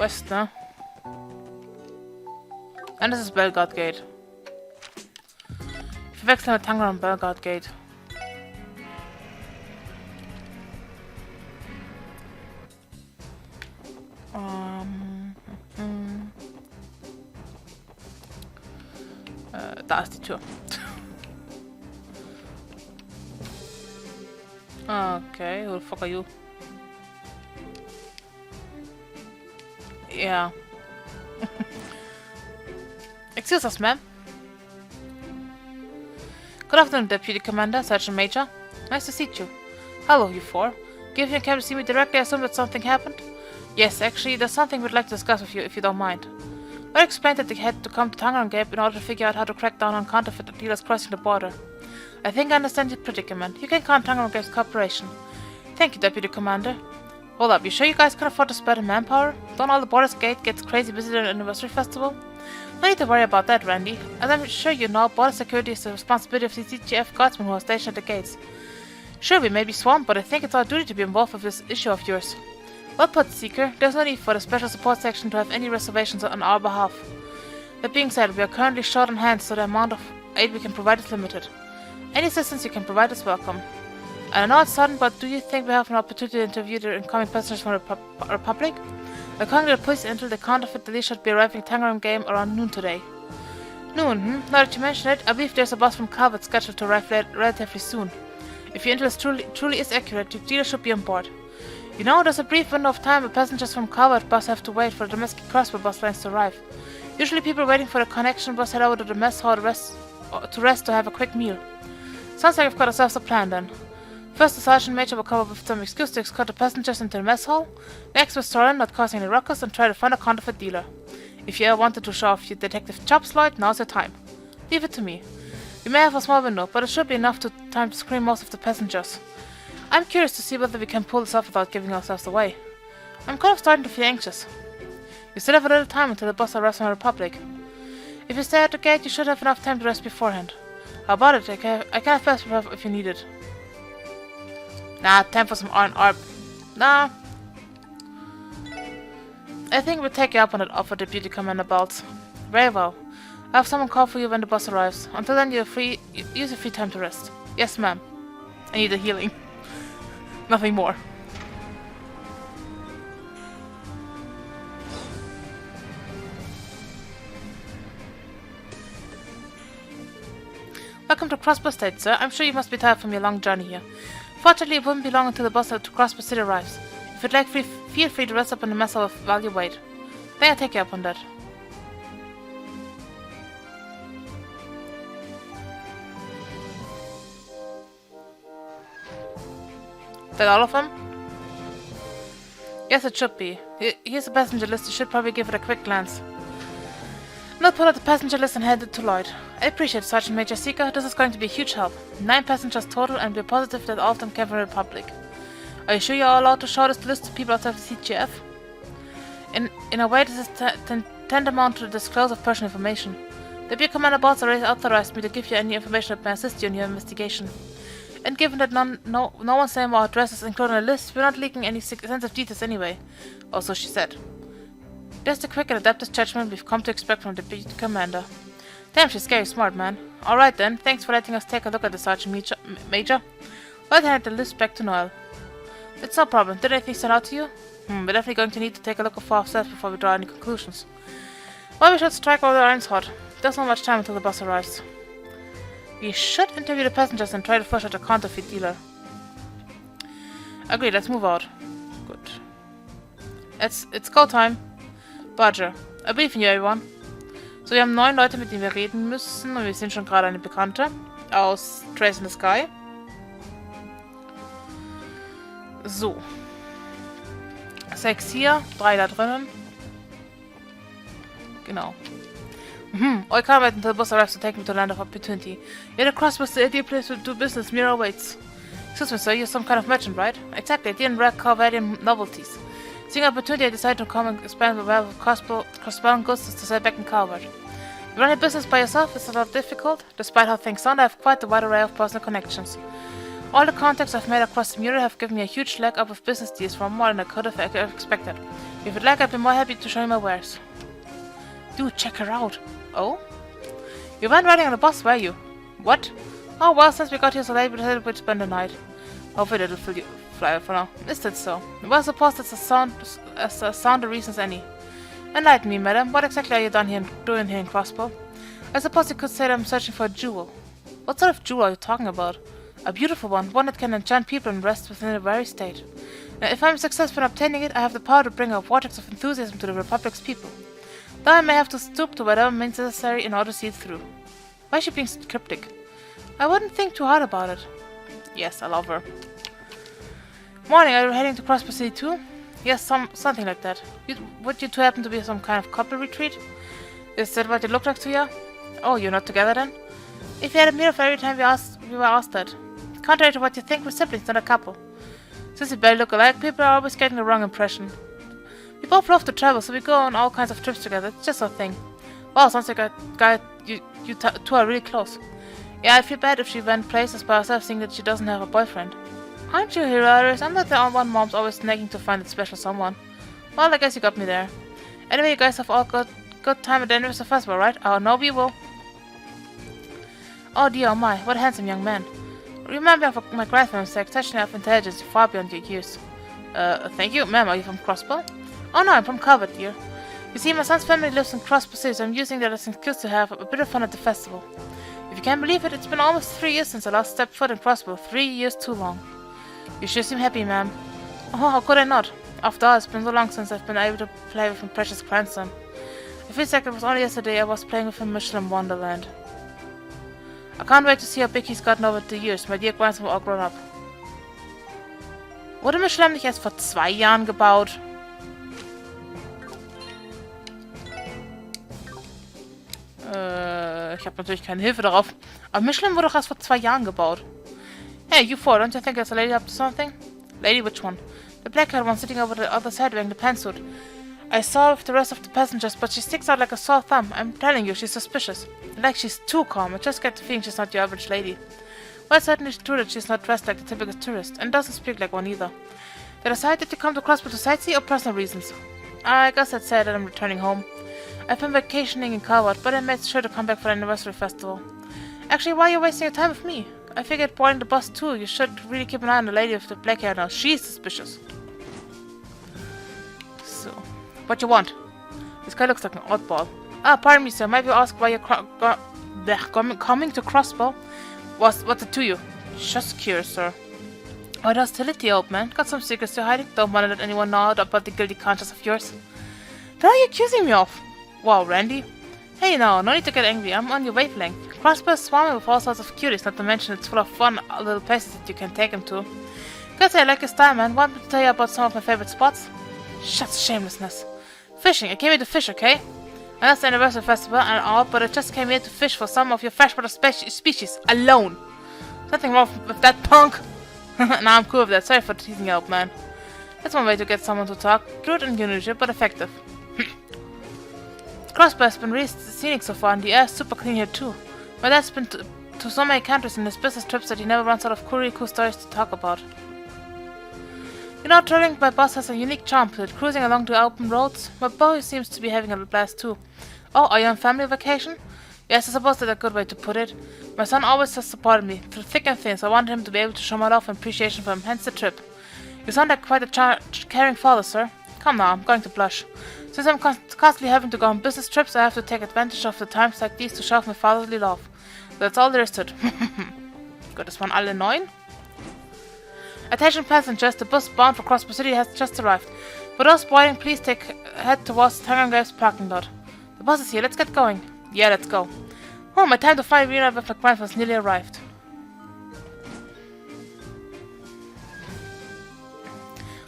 West, ne? Und das ist Belgrad Gate. Ich verwechsel mit Tangram und Belgrad Gate. Da ist die Tür. Okay, who the fuck are you? Yeah. Excuse us, ma'am. Good afternoon, Deputy Commander, Sergeant Major. Nice to see you. Hello, you four. Give you came to see me directly, I assume that something happened? Yes, actually, there's something we'd like to discuss with you, if you don't mind. I explained that they had to come to Tangram Gate in order to figure out how to crack down on counterfeit dealers crossing the border. I think I understand your predicament. You can count Tangram Gate's cooperation. Thank you, Deputy Commander. Hold up, you sure you guys can afford to spend manpower? Don't all the Borders Gate get crazy busy during the anniversary festival? No need to worry about that, Randy. As I'm sure you know, border security is the responsibility of the CGF guardsmen who are stationed at the gates. Sure, we may be swamped, but I think it's our duty to be involved with this issue of yours. Well put, Seeker. There's no need for the Special Support Section to have any reservations on our behalf. That being said, we are currently short on hands, so the amount of aid we can provide is limited. Any assistance you can provide is welcome. I know it's sudden, but do you think we have an opportunity to interview the incoming passengers from the Republic? According to the police intel, the counterfeit dealer should be arriving at Tangram Game around noon today. Noon, Now that you mention it, I believe there's a bus from Calvert scheduled to arrive relatively soon. If your intel truly is accurate, the dealer should be on board. You know, there's a brief window of time where passengers from Calvert bus have to wait for the domestic crossbow bus lines to arrive. Usually people waiting for the connection bus head over to the mess hall to rest to have a quick meal. Sounds like we've got ourselves a plan then. First, the Sergeant Major will come up with some excuse to escort the passengers into the mess hall. Next, we'll store in, not causing any ruckus, and try to find a counterfeit dealer. If you ever wanted to show off your detective chops, Lloyd, now's your time. Leave it to me. We may have a small window, but it should be enough time to screen most of the passengers. I'm curious to see whether we can pull this off without giving ourselves away. I'm kind of starting to feel anxious. You still have a little time until the bus arrives from the Republic. If you stay at the gate, you should have enough time to rest beforehand. How about it? I can have fast prep if you need it. Nah, time for some R&R. Nah. I think we'll take you up on that offer, Deputy Commander Belts. Very well. I'll have someone call for you when the bus arrives. Until then, use your free time to rest. Yes, ma'am. I need a healing. Nothing more. Welcome to Crossbow State, sir. I'm sure you must be tired from your long journey here. Fortunately, it wouldn't be long until the bus to Crossbow City arrives. If you'd like, feel free to rest up in the mess hall while you wait. Then I'll take you up on that. Is that all of them? Yes, it should be. Here's the passenger list. You should probably give it a quick glance. Now pull out the passenger list and hand it to Lloyd. I appreciate it, Sergeant Major Seeker. This is going to be a huge help. 9 passengers total, and we're positive that all of them came from the Republic. Are you sure you're allowed to show this list to people outside the CGF? In a way, this is tantamount to the disclosure of personal information. Deputy Commander Boss already authorized me to give you any information that may assist you in your investigation. And given that no one's name or address is included on the list, we're not leaking any sensitive details anyway. Or so she said. Just the quick and adaptive judgment we've come to expect from the Deputy Commander. Damn, she's scary smart, man. Alright then, thanks for letting us take a look at the Sergeant Major. I'll hand the list back to Noel. It's no problem. Did anything stand out to you? We're definitely going to need to take a look for ourselves before we draw any conclusions. Well, we should strike while the iron's hot. There's not much time until the bus arrives. We should interview the passengers and try to flush out a counterfeit dealer. Agreed, let's move out. Good. It's go time. Roger. I believe in you, everyone. So, wir haben 9 Leute, mit denen wir reden müssen. Und wir sehen schon gerade eine Bekannte aus Trace in the Sky. So. 6 hier, 3 da drinnen. Genau. I can't wait until the bus arrives to take me to the land of opportunity. You're the crossbow, the ideal place to do business. Mirror awaits. Excuse me, sir, you're some kind of merchant, right? Exactly, I didn't rare Calvadian novelties. Seeing opportunity, I decided to come and expand the wealth of crossbound goods to sell back in Calvert. You run a business by yourself? Is it not difficult? Despite how things sound, I have quite a wide array of personal connections. All the contacts I've made across the mirror have given me a huge leg up with business deals for more than I could have expected. If you'd like, I'd be more happy to show you my wares. Dude, check her out. Oh? You weren't riding on the bus, were you? What? Oh, well, since we got here so late, we decided we'd spend the night. Hopefully that'll fly for now. Is that so? Well, I suppose that's as sound a reason as any. Enlighten me, madam. What exactly are you doing here in Crossbow? I suppose you could say that I'm searching for a jewel. What sort of jewel are you talking about? A beautiful one that can enchant people and rest within a very state. Now, if I'm successful in obtaining it, I have the power to bring a vortex of enthusiasm to the Republic's people. Though I may have to stoop to whatever means necessary in order to see it through. Why is she being cryptic? I wouldn't think too hard about it. Yes, I love her. Morning, are you heading to Crossbow City too? Yes, something like that. Would you two happen to be some kind of couple retreat? Is that what it looked like to you? Oh, you're not together then? If you had a mirror for every time we were asked that. Contrary to what you think, we're siblings, not a couple. Since we barely look alike, people are always getting the wrong impression. We both love to travel, so we go on all kinds of trips together. It's just our thing. Wow, sounds like a guy you two are really close. Yeah, I'd feel bad if she went places by herself seeing that she doesn't have a boyfriend. Aren't you hilarious? I'm not the only one mom's always nagging to find that special someone. Well, I guess you got me there. Anyway, you guys have all got good time at the end of the festival, right? Oh, no, we will. Oh dear, oh my, what a handsome young man. Remember, for my grandmother's sake, touching of intelligence far beyond your years. Thank you. Ma'am, are you from Crossbow? Oh no, I'm from Calvert, dear. You see, my son's family lives in Crossbow City, so I'm using that as an excuse to have a bit of fun at the festival. If you can't believe it, it's been almost 3 years since I last stepped foot in Crossbow. 3 years too long. You sure seem happy, ma'am. Oh, how could I not? After all, it's been so long since I've been able to play with my precious grandson. It feels like it was only yesterday I was playing with him in Michelin Wonderland. I can't wait to see how big he's gotten over the years. My dear grandson will all grown up. Wurde Michelin nicht erst vor 2 Jahren gebaut? Ich habe natürlich keine Hilfe darauf. Aber Michelin wurde doch erst vor 2 Jahren gebaut. Hey, you four, don't you think there's a lady up to something? Lady, which one? The black-haired one sitting over the other side wearing the pantsuit. I saw her with the rest of the passengers, but she sticks out like a sore thumb. I'm telling you, she's suspicious. Like she's too calm. I just get the feeling she's not your average lady. Well, it's certainly true that she's not dressed like the typical tourist, and doesn't speak like one either. Did I decide that you come to Crossbow to sightsee or personal reasons? I guess I'd say that I'm returning home. I've been vacationing in Calvert, but I made sure to come back for the anniversary festival. Actually, why are you wasting your time with me? I figured boarding the bus too. You should really keep an eye on the lady with the black hair now. She's suspicious. So, what you want? This guy looks like an oddball. Ah, pardon me, sir. Might you ask why you're coming to Crossbow? What's it to you? Just curious, sir. What hostility, old man? Got some secrets you're hiding? Don't want to let anyone know about the guilty conscience of yours. What are you accusing me of? Wow, Randy. Hey, no need to get angry. I'm on your wavelength. Crossbow is swarming with all sorts of cuties, not to mention it's full of fun little places that you can take him to. Gotta say, I like your style, man. Want me to tell you about some of my favorite spots? Shuts shamelessness. Fishing. I came here to fish, okay? I know it's the anniversary festival and all, but I just came here to fish for some of your freshwater species. Alone. Something wrong with that punk? Nah, I'm cool with that. Sorry for teasing you, old man. That's one way to get someone to talk. Crude and unusual, but effective. Crossbow has been really scenic so far, and the air is super clean here too. My dad's been to so many countries in his business trips that he never runs out of cool stories to talk about. You know, traveling by bus has a unique charm to it. Cruising along the open roads, my boy seems to be having a blast too. Oh, are you on family vacation? Yes, I suppose that's a good way to put it. My son always has supported me, through thick and thin, so I wanted him to be able to show my love and appreciation for him, hence the trip. You sound like quite a caring father, sir. Come now, I'm going to blush. Since I'm constantly having to go on business trips, I have to take advantage of the times like these to show off my fatherly love. That's all there is to it. Gut, das waren alle 9. Attention passengers, the bus bound for Crossbow City has just arrived. For those boarding, please head towards Tangangave's parking lot. The bus is here, let's get going. Yeah, let's go. Oh, my time to finally reunite with my grandfather's nearly arrived.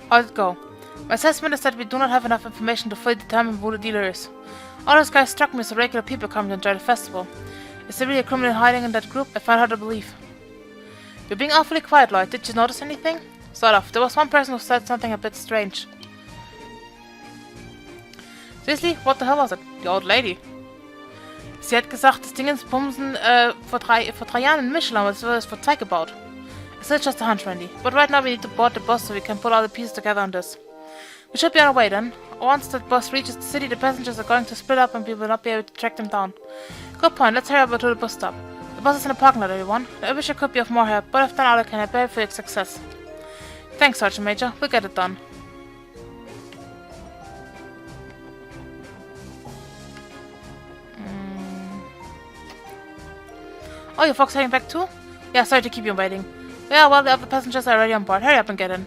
How'd it go? My assessment is that we do not have enough information to fully determine who the dealer is. All those guys struck me as regular people coming to enjoy the festival. Is there really a criminal hiding in that group? I find hard to believe. You're being awfully quiet, Lloyd. Did you notice anything? Sort of. There was one person who said something a bit strange. Seriously? What the hell was it? The old lady. Sie hat gesagt, das Ding ins Bumsen vor drei Jahren in Michelin, aber es wurde vor 2 gebaut. It's still just a hunch, Randy. But right now we need to board the bus so we can put all the pieces together on this. We should be on our way then. Once the bus reaches the city, the passengers are going to split up and we will not be able to track them down. Good point. Let's hurry over to the bus stop. The bus is in the parking lot, everyone. I wish I could be of more help, but I've done all I can. I pray for your success. Thanks, Sergeant Major. We'll get it done. Oh, you folks heading back too? Yeah, sorry to keep you waiting. Yeah, well, the other passengers are already on board. Hurry up and get in.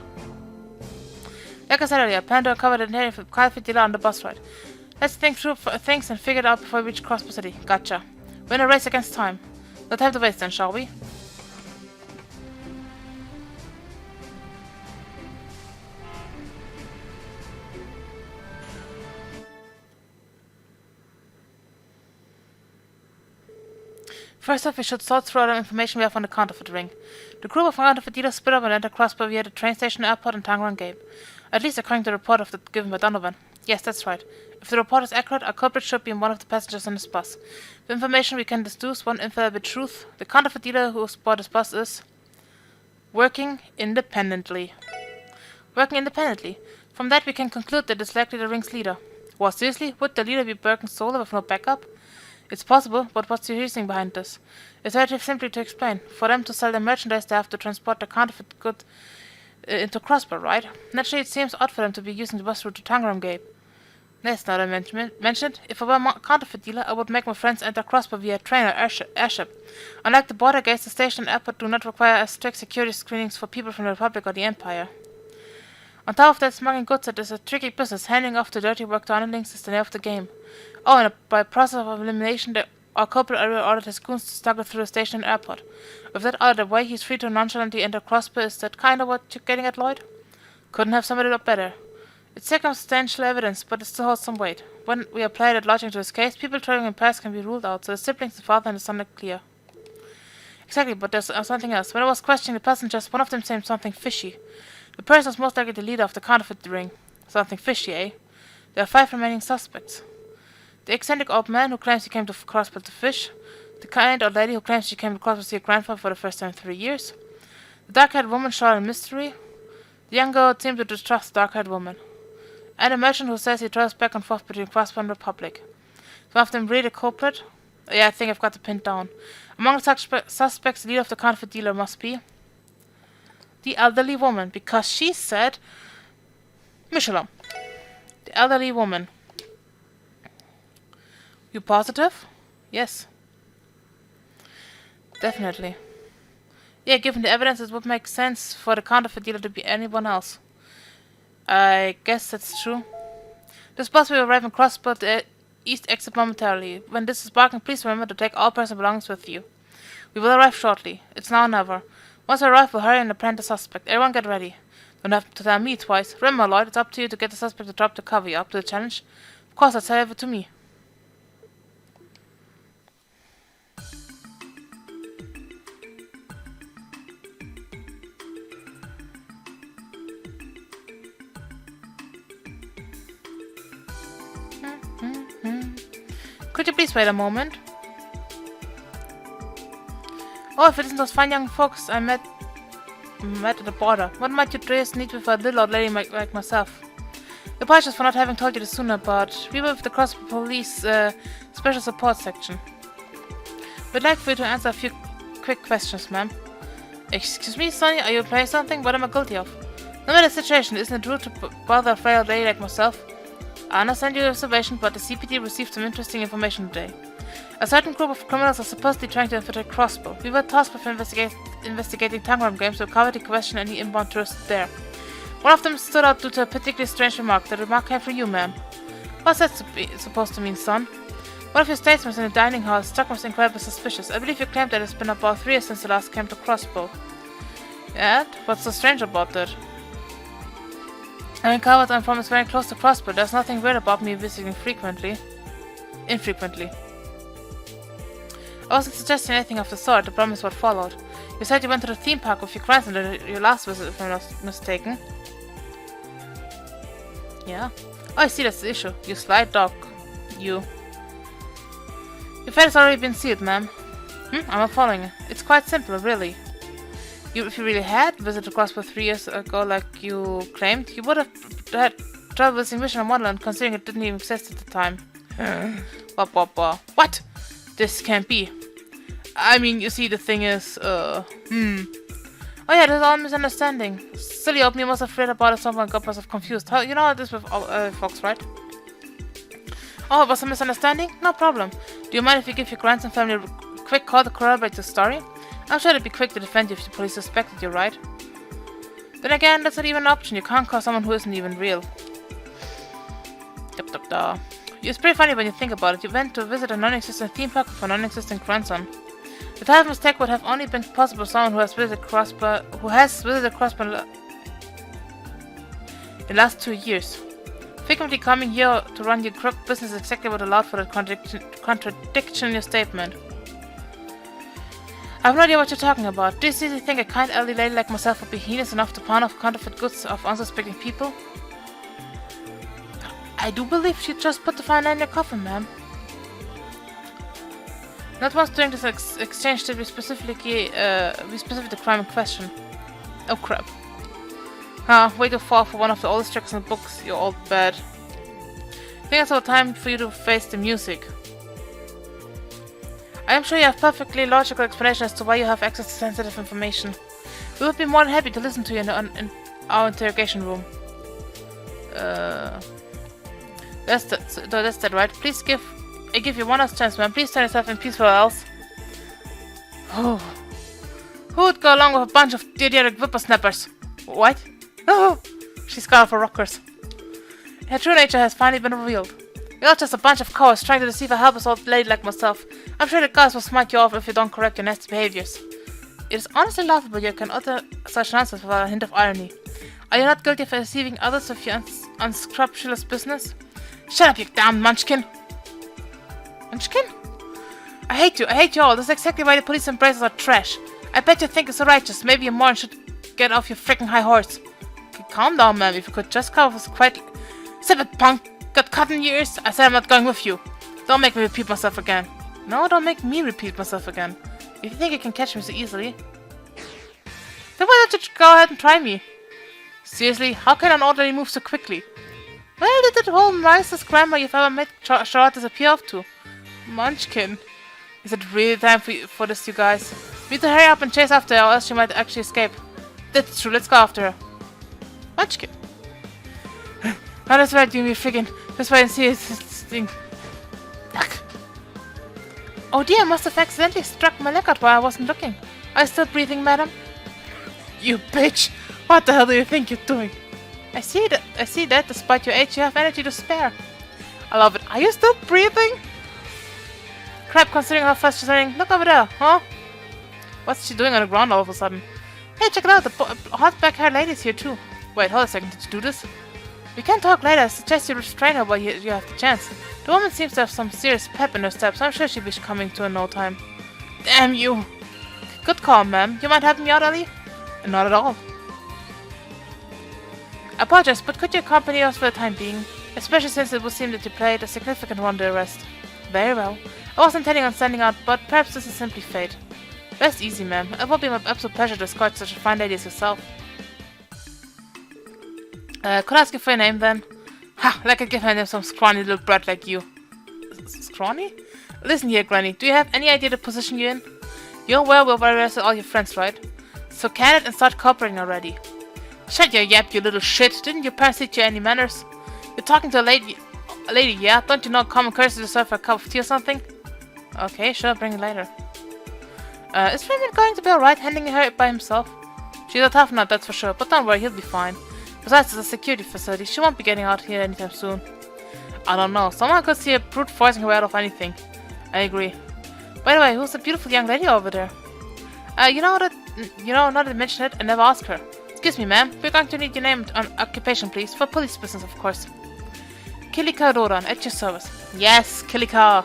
Like I said earlier, I plan to uncover the interior for Calfee dealer on the bus ride. Let's think through things and figure it out before we reach Crossbow City. Gotcha. We're in a race against time. No time to waste then, shall we? First off, we should sort through all the information we have on the counterfeit ring. The group of counterfeit dealers split up and entered Crossbow via the train station, airport, and Tangerang Gate. At least according to the report given by Donovan. Yes, that's right. If the report is accurate, our culprit should be one of the passengers on this bus. The information we can deduce one infallible truth. The counterfeit dealer who bought this bus is working independently. From that we can conclude that it's likely the ring's leader. Well, seriously, would the leader be working solo with no backup? It's possible, but what's the reasoning behind this? It's very simply to explain. For them to sell their merchandise, they have to transport the counterfeit good into Crossbow, right? Naturally, it seems odd for them to be using the bus route to Tangerang Gate. That's not mentioned. If I were a counterfeit dealer, I would make my friends enter Crossbow via train or airship. Unlike the border gates, the station and airport do not require strict security screenings for people from the Republic or the Empire. On top of that, smuggling goods is a tricky business. Handing off the dirty work to underlings is the name of the game. Oh, and by process of elimination, our culprit ordered his goons to smuggle through the station and airport. With that out of the way, he's free to nonchalantly enter Crossbow. Is that kind of what you're getting at, Lloyd? Couldn't have summed it up better. It's circumstantial evidence, but it still holds some weight. When we apply that logic to his case, people traveling in pairs can be ruled out, so the siblings, the father, and the son are clear. Exactly, but there's something else. When I was questioning the passengers, one of them said something fishy. The person was most likely the leader of the counterfeit ring. Something fishy, eh? There are 5 remaining suspects. The eccentric old man who claims he came to Crossbow to fish. The kind old lady who claims she came to Crossbow to see her grandfather for the first time in 3 years. The dark-haired woman shrouded in mystery. The young girl seemed to distrust the dark-haired woman. And a merchant who says he travels back and forth between Crossbow and Republic. Is one of them really the culprit? Yeah, I think I've got the pin down. Among the suspects, the leader of the counterfeit dealer must be the elderly woman, because she said Michelin. The elderly woman. You positive? Yes. Definitely. Yeah, given the evidence, it would make sense for the counterfeit dealer to be anyone else. I guess that's true. This bus will arrive in Crossbow at the east exit momentarily. When this is parking, please remember to take all personal belongings with you. We will arrive shortly. It's now or never. Once we arrive, we'll hurry and apprehend the suspect. Everyone get ready. Don't have to tell me twice. Remember, Lloyd, it's up to you to get the suspect to drop the cover. You up to the challenge? Of course, that's leave it to me. Could you please wait a moment? Oh, if it isn't those fine young folks I met at the border. What might you dress need with a little old lady like myself? Apologies for not having told you this sooner, but we were with the Crossbow Police Special Support Section. We'd like for you to answer a few quick questions, ma'am. Excuse me, Sonny, are you playing something? What am I guilty of? No matter the situation, isn't it rude to bother a frail old lady like myself? I understand your observation, but the CPD received some interesting information today. A certain group of criminals are supposedly trying to infiltrate Crossbow. We were tasked with investigating Tangerang games to cover the question any inbound tourists there. One of them stood out due to a particularly strange remark. The remark came from you, ma'am. What's that supposed to mean, son? One of your statements in the dining hall struck me as incredibly suspicious. I believe you claimed that it's been about 3 years since you last came to Crossbow. And? What's so strange about that? I mean, Calvert I'm from is very close to Crossbow. There's nothing weird about me visiting infrequently. I wasn't suggesting anything of the sort. The problem is what followed. You said you went to the theme park with your grandson at your last visit, if I'm not mistaken. Yeah? Oh, I see, that's the issue. You sly dog. You. Your fate has already been sealed, ma'am. I'm not following. It's quite simple, really. If you really had visited Crossbow 3 years ago like you claimed, you would have had trouble with Mission on Wonderland, considering it didn't even exist at the time. What? This can't be. I mean, you see, the thing is, Oh yeah, there's all misunderstanding. Silly open, you must have read about it somewhere and got myself confused. How, you know how this with folks, right? Oh, it was a misunderstanding? No problem. Do you mind if you give your grandson family a quick call to corroborate the story? I'm sure it'd be quick to defend you if the police suspected you, right? Then again, that's not even an option. You can't call someone who isn't even real. It's pretty funny when you think about it. You went to visit a non-existent theme park with a non-existent grandson. The type of mistake would have only been possible for someone who has visited Crossbow in the last 2 years. Frequently coming here to run your crook business is exactly what allowed for that contradiction in your statement. I have no idea what you're talking about. Do you seriously think a kind elderly lady like myself would be heinous enough to pawn off counterfeit goods of unsuspecting people? I do believe she just put the fine line in your coffin, ma'am. Not once during this exchange did we specifically the crime in question. Oh crap. Way too far for one of the oldest tricks in the books, you old bad. I think it's about time for you to face the music. I am sure you have perfectly logical explanation as to why you have access to sensitive information. We would be more than happy to listen to you in our interrogation room. That's that, right? Please I give you one last chance, man. Please turn yourself in peaceful or else. Oh. Who would go along with a bunch of idiotic whippersnappers? What? Oh, she's got for rockers. Her true nature has finally been revealed. You're not just a bunch of cowards trying to deceive a helpless old lady like myself. I'm sure the guys will smite you off if you don't correct your nasty behaviors. It is honestly laughable you can utter such nonsense without a hint of irony. Are you not guilty of deceiving others with your unscrupulous business? Shut up, you damn munchkin! Munchkin? I hate you all. This is exactly why the police and braces are trash. I bet you think it's so righteous. Maybe you more should get off your freaking high horse. Okay, calm down, ma'am. If you could just come with us quietly. Stop it, punk! Got cut in your ears? I said I'm not going with you. Don't make me repeat myself again. No, don't make me repeat myself again. If you think you can catch me so easily, then why don't you go ahead and try me? Seriously, how can an orderly move so quickly? Where did that whole nicest grandma you've ever met Charlotte disappear off to? Munchkin. Is it really time for this, you guys? We need to hurry up and chase after her, or else she might actually escape. That's true, let's go after her. Munchkin. Oh, that's right, you friggin'. That's why I see this thing. Ugh. Oh dear, I must have accidentally struck my leg out while I wasn't looking. Are you still breathing, madam? You bitch! What the hell do you think you're doing? I see that despite your age, you have energy to spare. I love it. Are you still breathing? Crap, considering how fast she's running. Look over there, huh? What's she doing on the ground all of a sudden? Hey, check it out. The hot black haired lady's here too. Wait, hold a second. Did you do this? We can talk later. I suggest you restrain her while you have the chance. The woman seems to have some serious pep in her steps. I'm sure she'll be coming to in no time. Damn you! Good call, ma'am. You mind helping me out, Ellie? Not at all. I apologize, but could you accompany us for the time being? Especially since it would seem that you played a significant role in the arrest. Very well. I was intending on standing out, but perhaps this is simply fate. Rest easy, ma'am. It will be my absolute pleasure to escort such a fine lady as yourself. Could I ask you for your name, then? Ha! Like I give her name some scrawny little brat like you. Scrawny? Listen here, Granny. Do you have any idea the position you're in? You're aware we've arrested all your friends, right? So can it and start cooperating already. Shut your yap, you little shit. Didn't your parents teach you any manners? You're talking to a lady, yeah? Don't you know common courtesy to serve for a cup of tea or something? Okay, sure, bring it later. Is Raymond going to be alright handling her by himself? She's a tough nut, that's for sure, but don't worry, he'll be fine. Besides, it's a security facility. She won't be getting out here anytime soon. I don't know. Someone could see a brute forcing her way out of anything. I agree. By the way, who's the beautiful young lady over there? Now that I mention it, I never asked her. Excuse me, ma'am. We're going to need your name and occupation, please. For police business, of course. Kilika Rodan, at your service. Yes, Kilika.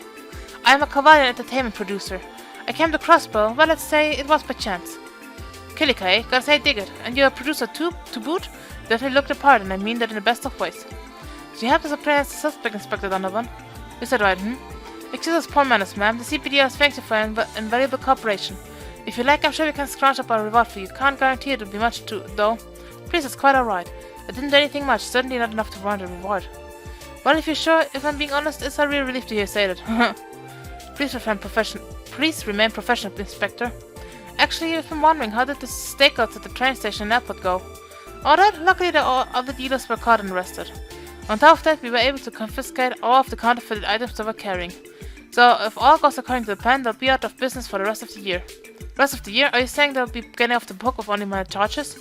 I am a Kavalian entertainment producer. I came to Crossbow, well, let's say it was by chance. Kilika, eh? Gotta say, dig it. And you're a producer too, to boot? Definitely looked the part, and I mean that in the best of ways. Do you have to surprise the suspect, Inspector Donovan? Is that right, Excuse us, poor manners, ma'am. The CPD has thanked you for invaluable cooperation. If you like, I'm sure we can scrounge up a reward for you. Can't guarantee it'll be much though. Please, it's quite alright. I didn't do anything much, certainly not enough to warrant a reward. Well, if you're sure, if I'm being honest, it's a real relief to hear you say that. Please remain professional, Inspector. Actually, I've been wondering, how did the stakeouts at the train station and airport go? Alright, luckily the other dealers were caught and arrested. On top of that, we were able to confiscate all of the counterfeited items they were carrying. So, if all goes according to the plan, they'll be out of business for the rest of the year. Rest of the year? Are you saying they'll be getting off the hook with only minor charges?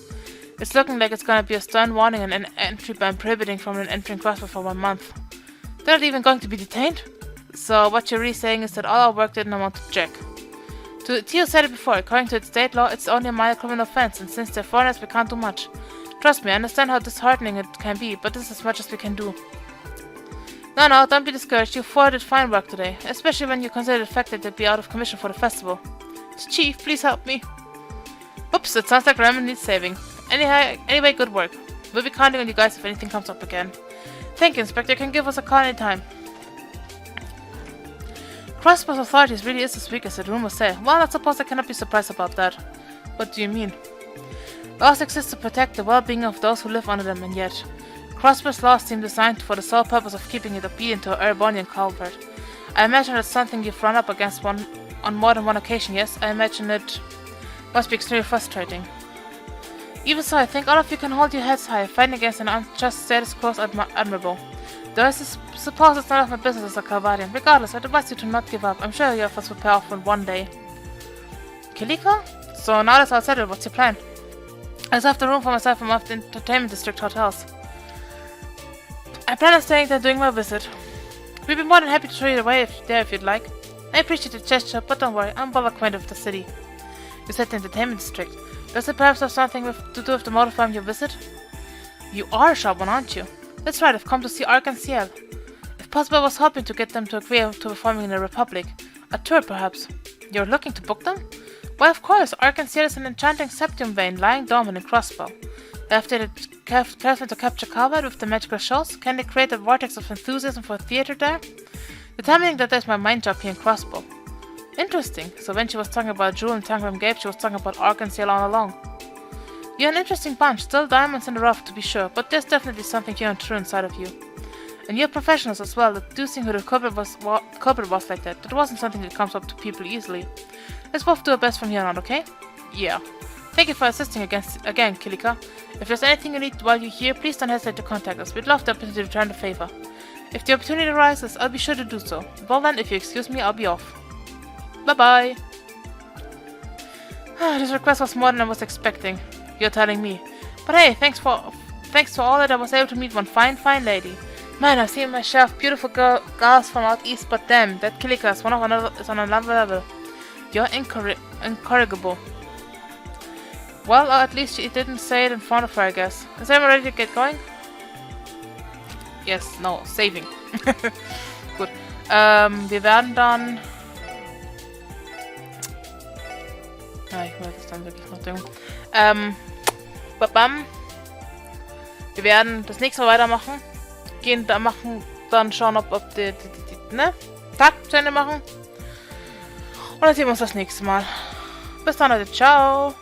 It's looking like it's gonna be a stern warning and an entry ban prohibiting from entering Crossbow for 1 month. They're not even going to be detained? So what you're really saying is that all our work didn't amount to jack. Tio said it before, according to state law, it's only a minor criminal offense, and since they're foreigners, we can't do much. Trust me, I understand how disheartening it can be, but this is as much as we can do. No, don't be discouraged. You four did fine work today, especially when you consider the fact that they'd be out of commission for the festival. Chief, please help me. Oops, it sounds like Ramen needs saving. Anyway, good work. We'll be counting on you guys if anything comes up again. Thank you, Inspector. You can give us a call anytime. Crossbow's authorities really is as weak as the rumors say. Well, I suppose I cannot be surprised about that. What do you mean? Laws exist to protect the well-being of those who live under them, and yet Crossbow's laws seem designed for the sole purpose of keeping it obedient to an Erebonian culprit. I imagine that's something you've run up against on more than one occasion, yes? I imagine it must be extremely frustrating. Even so, I think all of you can hold your heads high. Fighting against an unjust status quo is admirable. Though I suppose it's none of my business as a Calvarian. Regardless, I'd advise you to not give up. I'm sure your efforts will pay off one day. Kilika? So now that's all settled, what's your plan? I just have the room for myself in one of the entertainment district hotels. I plan on staying there doing my visit. We'd be more than happy to show you the way if you'd like. I appreciate the gesture, but don't worry, I'm well acquainted with the city. You said the entertainment district. Does it perhaps have something to do with the motive behind your visit? You are a sharp one, aren't you? That's right, I've come to see Ark and Ciel. If possible, I was hoping to get them to agree to performing in the Republic. A tour, perhaps. You're looking to book them? Why, of course, Ark and Ciel is an enchanting septium vein lying dormant in Crossbow. After they carefully to capture Calvert with the magical shows, can they create a vortex of enthusiasm for theater there? Determining that is my mind job here in Crossbow. Interesting. So when she was talking about Jewel and Tangram Gabe, she was talking about Ark and Ciel all along. You're an interesting bunch, still diamonds in the rough to be sure, but there's definitely something here and true inside of you. And you're professionals as well, deducing who the culprit was like that. That wasn't something that comes up to people easily. Let's both do our best from here on, okay? Yeah. Thank you for assisting again, Kilika. If there's anything you need while you're here, please don't hesitate to contact us. We'd love the opportunity to return the favor. If the opportunity arises, I'll be sure to do so. Well then, if you excuse me, I'll be off. Bye-bye. This request was more than I was expecting. You're telling me. But hey, thanks to all that I was able to meet one fine lady. Man, I've seen my share of beautiful girls from out east, but damn, that Kilika is on another level. You're incorrigible. Well, at least you didn't say it in front of her, I guess. Is everyone ready to get going? Yes, no, saving. Gut. Wir werden dann... Ja, ich will das dann wirklich noch denken. Wir werden das nächste Mal weitermachen. Dann schauen, ob die Tag zu Ende machen. Und dann sehen wir uns das nächste Mal. Bis dann, Leute. Ciao.